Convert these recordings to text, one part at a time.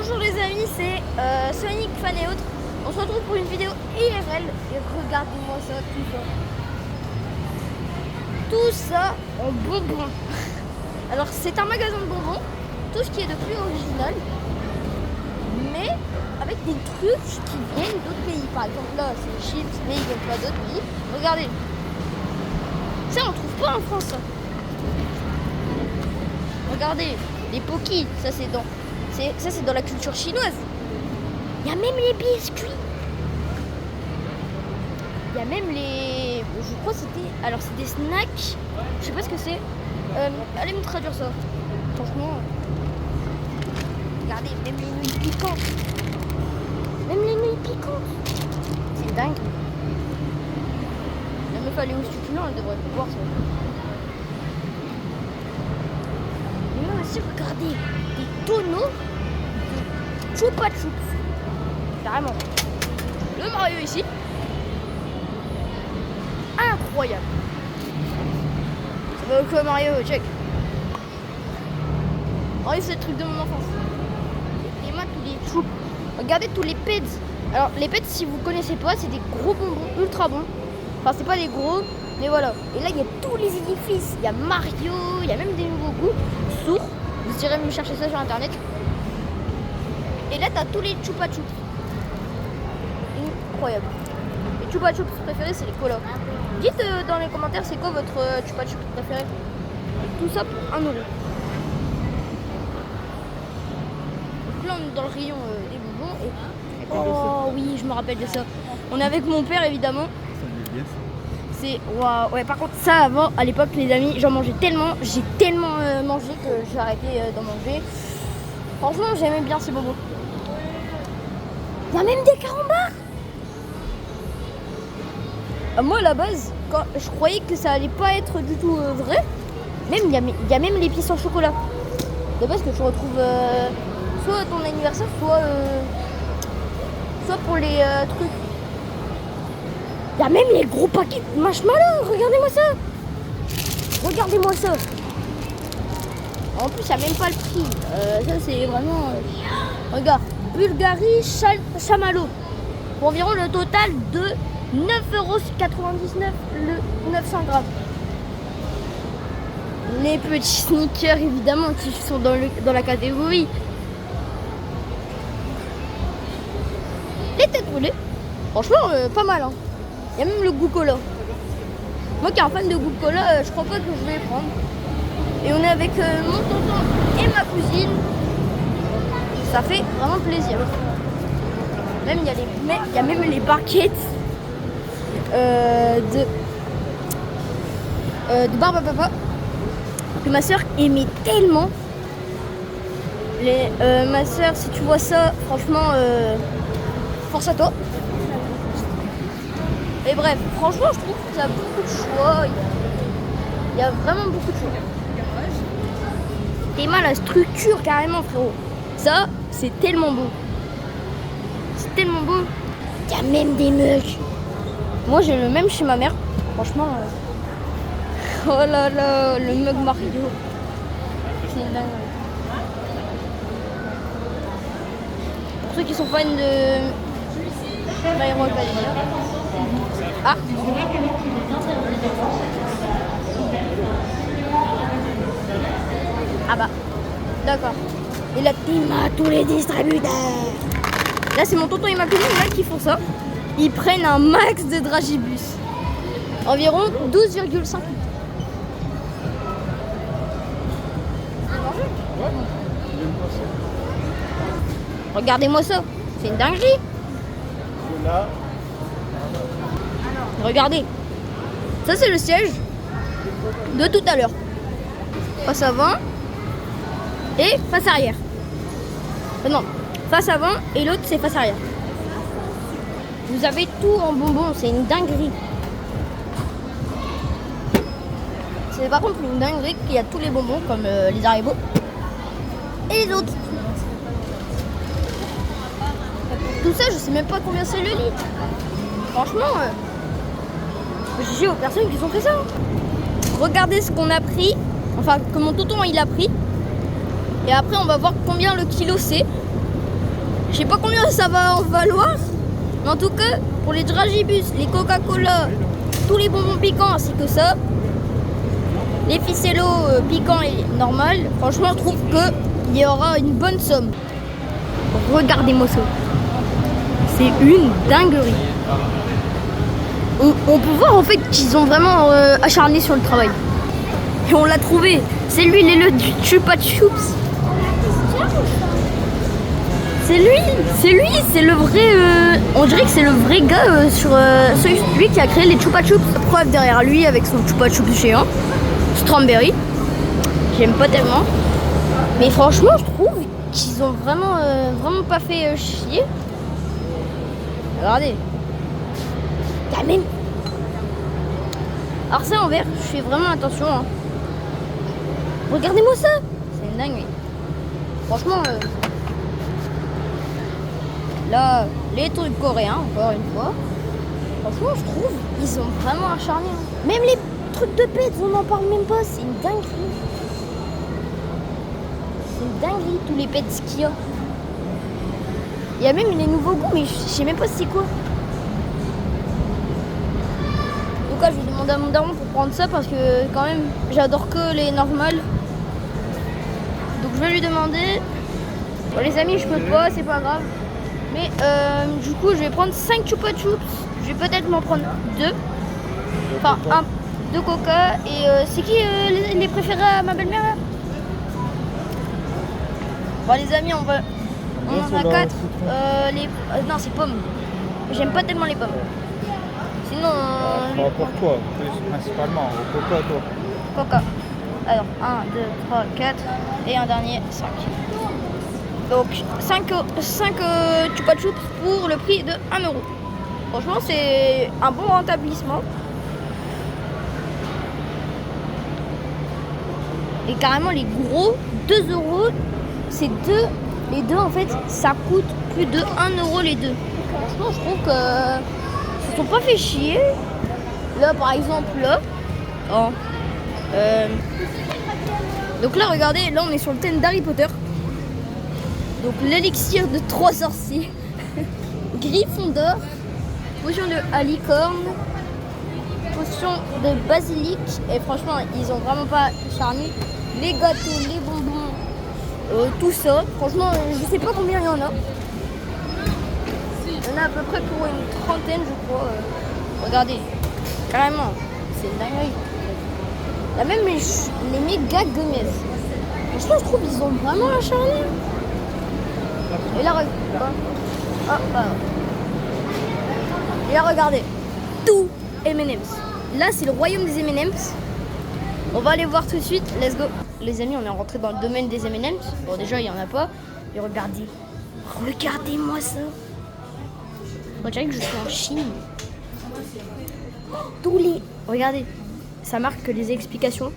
Bonjour les amis, c'est Sonic Fan et autres. On se retrouve pour une vidéo IRL et regardez-moi ça, tout ça en bonbons. Alors c'est un magasin de bonbons, tout ce qui est de plus original, mais avec des trucs qui viennent d'autres pays. Par exemple là c'est chips, mais ils viennent pas d'autres pays. Regardez, ça on trouve pas en France ça. Regardez, les Poki, ça c'est dans la culture chinoise. Il y a même les biscuits. Il y a même les... Je crois que c'était... Alors c'est des snacks. Je sais pas ce que c'est. Allez me traduire ça. Franchement. Regardez, même les nouilles piquantes. Même les nouilles piquantes. C'est dingue. La meuf elle est au succulent, elle devrait pouvoir ça. Mais aussi regardez, des tonneaux de Chupa Chups. Carrément. Le Mario ici. Incroyable. Ça va au quoi Mario, check. Oh, c'est le truc de mon enfance. Et moi tous les choups. Regardez tous les pets. Alors les pets, si vous connaissez pas, c'est des gros bonbons ultra bons. Enfin c'est pas des gros, mais voilà. Et là il y a tous les édifices. Il y a Mario, il y a même des nouveaux goûts. Sourds. Vous irez me chercher ça sur internet. Et là t'as tous les Chupa Chups. Incroyable. Les Chupa Chups préférés c'est les colas. Dites dans les commentaires c'est quoi votre Chupa Chups préféré. Et tout ça pour 1 €. Là on est dans le rayon des bonbons et... Oh oui je me rappelle de ça. On est avec mon père évidemment. C'est waouh. Ouais par contre ça avant à l'époque les amis j'en mangeais tellement. J'ai tellement mangé que j'ai arrêté d'en manger. Franchement j'aimais bien ces bonbons. Il y a même des carambars. Moi à la base, quand je croyais que ça allait pas être du tout vrai, même il y a même les pistes en chocolat. De base que tu retrouves soit à ton anniversaire, soit pour les trucs. Il y a même les gros paquets de marshmallows, regardez-moi ça. Regardez-moi ça. En plus, il n'y a même pas le prix. Ça, c'est vraiment... Regarde, Bulgarie Chamallow. Pour environ le total de 9,99 € le 900 grammes. Les petits sneakers, évidemment, qui sont dans la catégorie. Les têtes brûlées. Franchement, pas mal. Hein. Il y a même le goût cola. Moi qui est un fan de goût cola, je crois pas que je vais les prendre. Et on est avec mon tonton et ma cousine. Ça fait vraiment plaisir. Même il y a même les barquettes de Barbe à Papa que ma soeur aimait tellement. Ma soeur, si tu vois ça, franchement, force à toi. Et bref, franchement, je trouve qu'il y a beaucoup de choix. Il y a vraiment beaucoup de choix. Et mal la structure carrément, frérot. Ça, c'est tellement beau. C'est tellement beau. Il y a même des mugs. Moi, j'ai le même chez ma mère. Franchement. Oh là là, le mug Mario. C'est dingue. Pour ceux qui sont fans de My Hero Academia. Ah. Ah bah. D'accord. Et là, tous les distributeurs. Là, c'est mon tonton et ma cousine là qui font ça. Ils prennent un max de dragibus. Environ 12,5 litres. Regardez-moi ça. C'est une dinguerie. Regardez. Ça, c'est le siège de tout à l'heure. Face avant et face arrière. Non, face avant et l'autre, c'est face arrière. Vous avez tout en bonbons, c'est une dinguerie. C'est par contre une dinguerie qu'il y a tous les bonbons comme les Haribo et les autres. Tout ça, je sais même pas combien c'est le litre. Franchement, j'ai aux personnes qui ont fait ça. Regardez ce qu'on a pris, enfin que mon tonton il a pris. Et après on va voir combien le kilo c'est. Je sais pas combien ça va en valoir. Mais en tout cas, pour les dragibus, les Coca-Cola, tous les bonbons piquants, c'est que ça. Les ficellos piquants et normal. Franchement, je trouve qu'il y aura une bonne somme. Regardez-moi ça. C'est une dinguerie. On peut voir en fait qu'ils ont vraiment acharné sur le travail. Et on l'a trouvé. C'est lui, l'élu du Chupa Chups. C'est lui, c'est le vrai. On dirait que c'est le vrai gars sur celui qui a créé les Chupa Chups. Preuve derrière lui avec son Chupa Chups géant. Strawberry. J'aime pas tellement. Mais franchement, je trouve qu'ils ont vraiment pas fait chier. Regardez. Quand même. Alors ça en vert, je fais vraiment attention. Hein. Regardez-moi ça. C'est une dinguerie. Franchement, là, les trucs coréens, encore une fois. Franchement, je trouve, ils ont vraiment acharné. Hein. Même les trucs de pets, on n'en parle même pas. C'est une dinguerie. C'est une dinguerie, tous les pets qu'il y a. Il y a même les nouveaux goûts, mais je sais même pas c'est quoi. En tout cas, je vais demander à mon daron pour prendre ça parce que quand même, j'adore que les normales. Donc je vais lui demander. Bon les amis, je peux pas, c'est pas grave. Mais du coup, je vais prendre 5 Chupa Chups. Je vais peut-être m'en prendre 2. Enfin, 2 Coca. Et c'est qui les préférés à ma belle-mère là? Bon les amis, on en a 4. Non, c'est pommes. J'aime pas tellement les pommes. Sinon... pour toi, principalement, au Coca, toi. Coca. Alors, 1, 2, 3, 4. Et un dernier, 5. Donc, 5 Chupa Chups pour le prix de 1 €. Franchement, c'est un bon rétablissement. Et carrément, les gros, 2 €. C'est deux. Les deux, en fait, ça coûte plus de 1 € les deux. Franchement, je trouve que ils se sont pas fait chier. Là, par exemple, là. Oh. Donc là, regardez, là, on est sur le thème d'Harry Potter. Donc l'élixir de 3 sorciers. Gryffondor. Potion de alicorne. Potion de basilic. Et franchement, ils ont vraiment pas charni. Les gâteaux, les bonbons. Tout ça, franchement, je sais pas combien il y en a. Il y en a à peu près pour une trentaine, je crois. Regardez, carrément, c'est une dinguerie. Il y a même les méga gummies. Franchement, je trouve qu'ils ont vraiment acharné. Et là, et là, regardez, tout M&M's. Là, c'est le royaume des M&M's. On va aller voir tout de suite, let's go. Les amis, on est rentré dans le domaine des M&M's. Bon, déjà, il n'y en a pas. Et regardez. Regardez-moi ça. On dirait que je suis en Chine. Tous les... Regardez. Ça marque que les explications,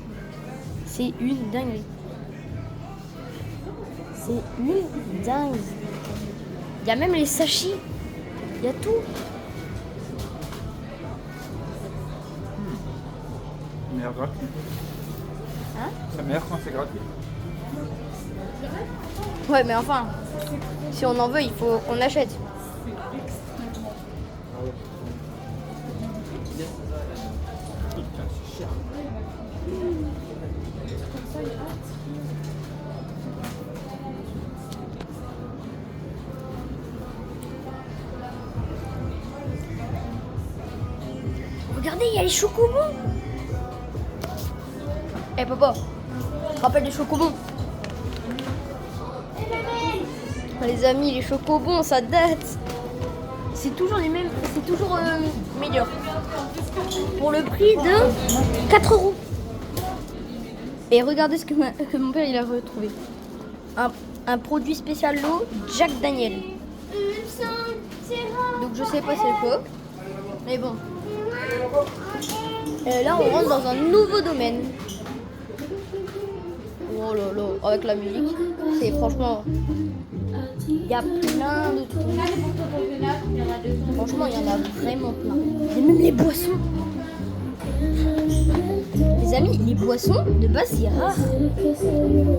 c'est une dinguerie. C'est une dingue. Il y a même les sachets. Il y a tout. Meilleur gratuit. Hein? C'est meilleur quand c'est gratuit. Ouais, mais enfin, si on en veut, il faut qu'on achète. Regardez, il y a les chocobons. Eh papa, tu te rappelles des chocobons? Les amis, les chocobons, ça date. C'est toujours les mêmes, c'est toujours meilleur. Pour le prix de 4 €. Et regardez ce que mon père il a retrouvé. Un produit spécial l'eau, Jack Daniel. Donc je sais pas c'est quoi. Mais bon. Et là on rentre dans un nouveau domaine. Oh là là, avec la musique. C'est franchement... Il y a plein de trucs. Franchement, il y en a vraiment plein. Il y a même les boissons. Les amis, les boissons, de base, c'est rare.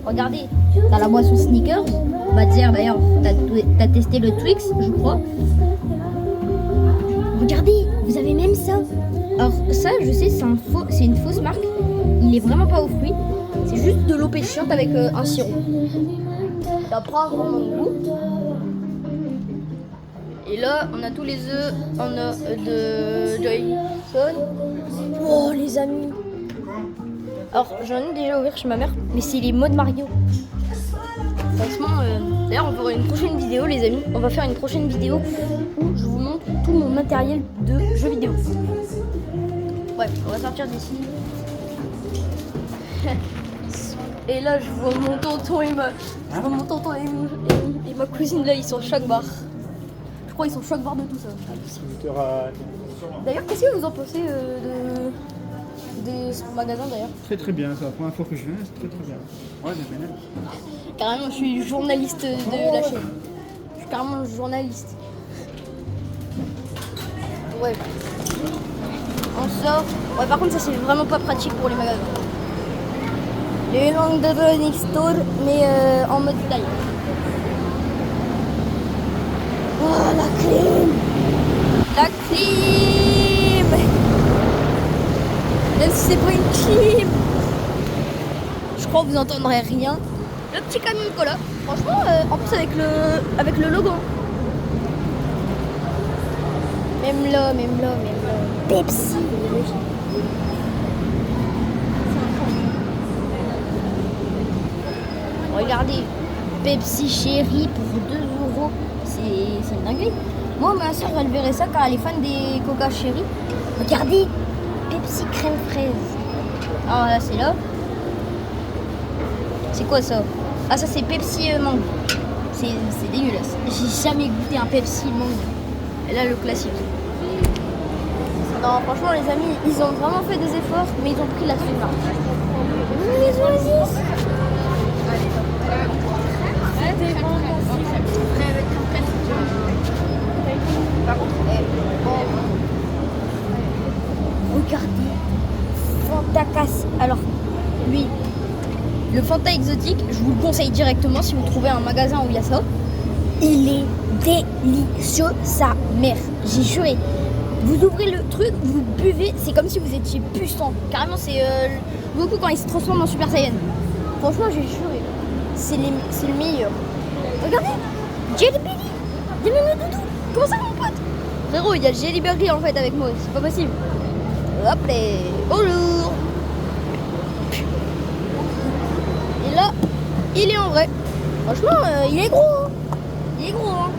Regardez, t'as la boisson Snickers. On va te dire d'ailleurs, t'as testé le Twix, je crois. Regardez, vous avez même ça. Alors ça, je sais, c'est une fausse marque. Il est vraiment pas aux fruits. C'est juste de l'eau péchante avec un sirop. Ça prend vraiment de goût. Et là, on a tous les œufs. On a de Johnson. Oh les amis. Alors j'en ai déjà ouvert chez ma mère, mais c'est les modes Mario. Franchement, d'ailleurs on fera une prochaine vidéo les amis. On va faire une prochaine vidéo où je vous montre tout mon matériel de jeux vidéo. Ouais, on va sortir d'ici. Et là je vois mon tonton et ma cousine là, ils sont choc barre. Je crois qu'ils sont choc barre de tout ça. D'ailleurs, qu'est-ce que vous en pensez de ce magasin d'ailleurs? Très très bien, c'est la première fois que je viens, c'est très très bien. Ouais, c'est bien. Carrément, je suis journaliste de la chaîne. Je suis carrément journaliste. Ouais. On sort. Ouais, par contre, ça c'est vraiment pas pratique pour les magasins. Les langues de Sonic Store, mais en mode taille. Oh, la clim! La clim! Même si c'est pas une clim! Je crois que vous entendrez rien. Le petit camion de cola. Franchement, en plus avec le logo. Même là. Pepsi. Regardez, Pepsi Chéri pour 2 €. C'est une dinguerie. Moi, ma soeur, elle verrait ça car elle est fan des Coca Chéri. Regardez, Pepsi crème fraise. Ah là, c'est là. C'est quoi ça? Ah, ça c'est Pepsi mangue. C'est dégueulasse. J'ai jamais goûté un Pepsi mangue. Et là, le classique. Non, franchement, les amis, ils ont vraiment fait des efforts, mais ils ont pris la suite. Les oasis. Regardez, Fanta Casse. Alors, lui, le Fanta exotique, je vous le conseille directement si vous trouvez un magasin où il y a ça. Il est délicieux, sa mère. J'ai juré. Vous ouvrez le truc, vous buvez, c'est comme si vous étiez puissant. Carrément, c'est beaucoup quand il se transforme en Super Saiyan. Franchement, j'ai juré. C'est le meilleur. Regardez, Jelly Belly, des menus doudou. Comment ça, mon pote? Frérot, il y a le Jelly Belly en fait avec moi, c'est pas possible. Hop là, bonjour. Et là, il est en vrai. Franchement, il est gros. Hein. Il est gros. Hein.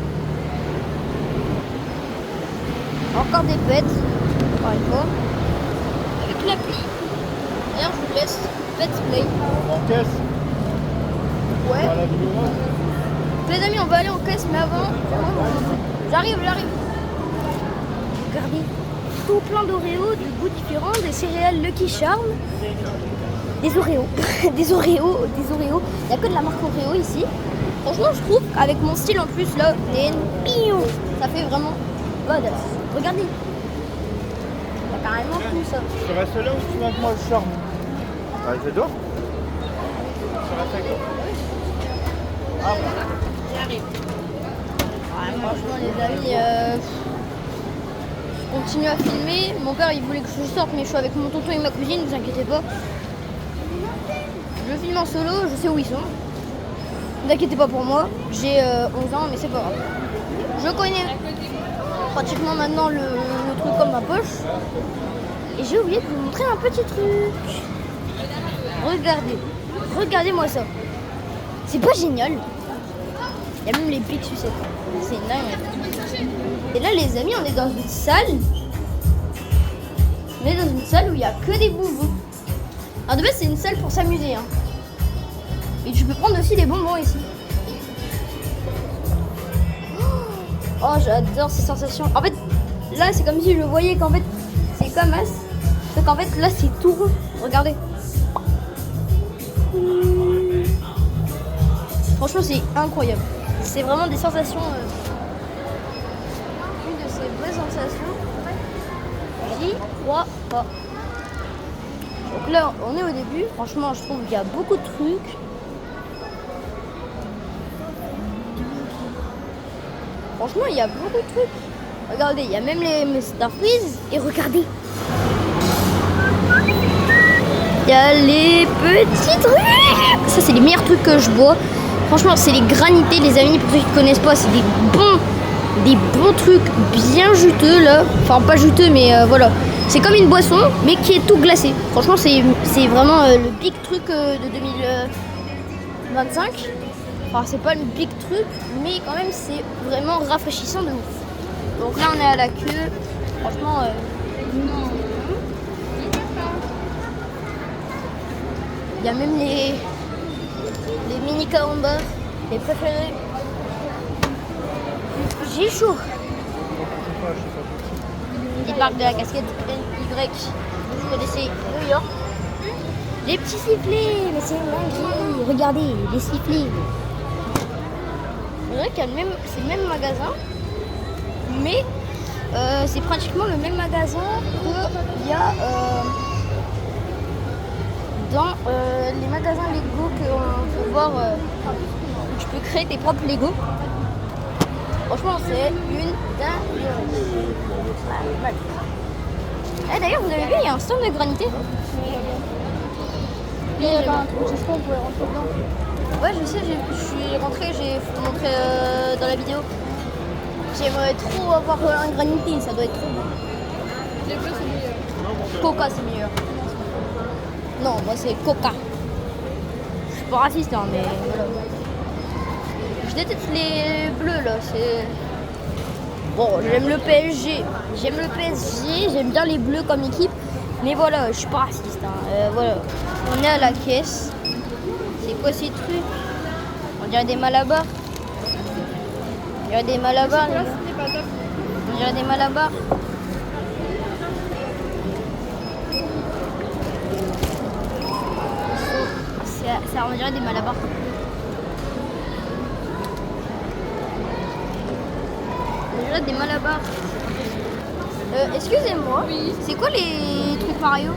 Encore des pets, encore une fois. Avec l'appli. D'ailleurs, je vous laisse. Let's play. En caisse. Ouais. Voilà, la vidéo. Les amis, on va aller en caisse, mais avant. J'arrive. Regardez. Tout plein d'Oreos, de goûts différents, des céréales Lucky Charm, des Oreos. des Oreos. Il n'y a que de la marque Oreo ici. Franchement, je trouve, avec mon style en plus, là, ça fait vraiment badass. Regardez. Il y a carrément tout ça. Tu restes là ou tu vas avec moi le charme? Ouais, c'est d'or. Tu restes avec toi? Ah bah. J'arrive. Ouais, franchement, les amis, je continue à filmer. Mon père, il voulait que je sorte, mais je suis avec mon tonton et ma cousine, ne vous inquiétez pas. Je filme en solo, je sais où ils sont. Ne vous inquiétez pas pour moi. J'ai 11 ans, mais c'est pas grave. Je connais pratiquement maintenant le truc comme ma poche. Et j'ai oublié de vous montrer un petit truc. Regardez-moi ça. C'est pas génial? Il y a même les pics sucettes. C'est dingue. Et là, les amis, on est dans une salle. On est dans une salle où il n'y a que des bonbons. Alors de base, c'est une salle pour s'amuser. Hein. Et tu peux prendre aussi des bonbons ici. Oh, j'adore ces sensations. En fait, là, c'est comme si je voyais qu'en fait, c'est comme as. Sauf qu'en fait, là, c'est tout rond. Regardez. Franchement, c'est incroyable. C'est vraiment des sensations. Une de ces vraies sensations. J'y crois pas. Donc là, on est au début. Franchement, je trouve qu'il y a beaucoup de trucs. Franchement, il y a beaucoup de trucs. Regardez, il y a même les Star Freeze. Et regardez. Il y a les petits trucs. Ça, c'est les meilleurs trucs que je bois. Franchement, c'est les granités, les amis. Pour ceux qui ne connaissent pas, c'est des bons trucs bien juteux, là. Enfin, pas juteux, mais voilà. C'est comme une boisson, mais qui est tout glacé. Franchement, c'est vraiment le big truc de 2025. Enfin, c'est pas le big truc, mais quand même, c'est vraiment rafraîchissant de ouf. Donc là, on est à la queue. Franchement, il y a même les mini carambars, les préférés. J'ai chaud. Les parcs de la casquette NY, vous connaissez New York. Les petits sifflets, mais c'est une dinguerie. Regardez, les sifflets. On dirait qu'il y a c'est le même magasin, mais c'est pratiquement le même magasin qu'il y a dans les magasins Lego qu'on peut voir où tu peux créer tes propres Lego. Franchement, c'est une dinguerie. Ah, d'ailleurs, vous avez vu, il y a un stand de granité. Il y a un truc, j'espère qu'on pouvait rentrer dedans. Ouais, je sais, je suis rentrée, j'ai montré dans la vidéo. J'aimerais trop avoir un granité, ça doit être trop bon. Les bleus, c'est meilleur. Coca, c'est meilleur. Non, moi c'est Coca. Je suis pas raciste, hein, mais voilà. Je déteste les bleus là, c'est. Bon, j'aime le PSG. J'aime bien les bleus comme équipe. Mais voilà, je suis pas raciste. Hein. Voilà. On est à la caisse. C'est quoi ces trucs? On dirait des malabars. On dirait des malabars. Là, c'était pas top. On dirait des malabars. Ça, on dirait des malabars. On dirait des malabars. Excusez-moi. Oui. C'est quoi les trucs Mario?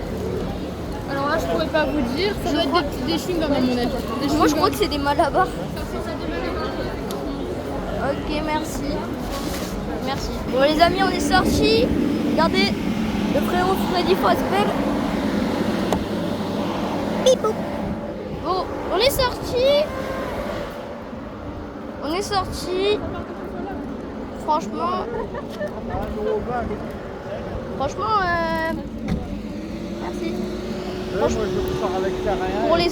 Alors là, je pourrais pas vous dire. Ça doit être des chewing-gums à mon avis. Moi, je crois que c'est des malabars. Ok, merci. Merci. Bon, les amis, on est sortis. Regardez, le frérot Freddy Fazbear. Bipou. Bon, on est sortis. Franchement, merci. Moi, je pars avec Carré. Pour les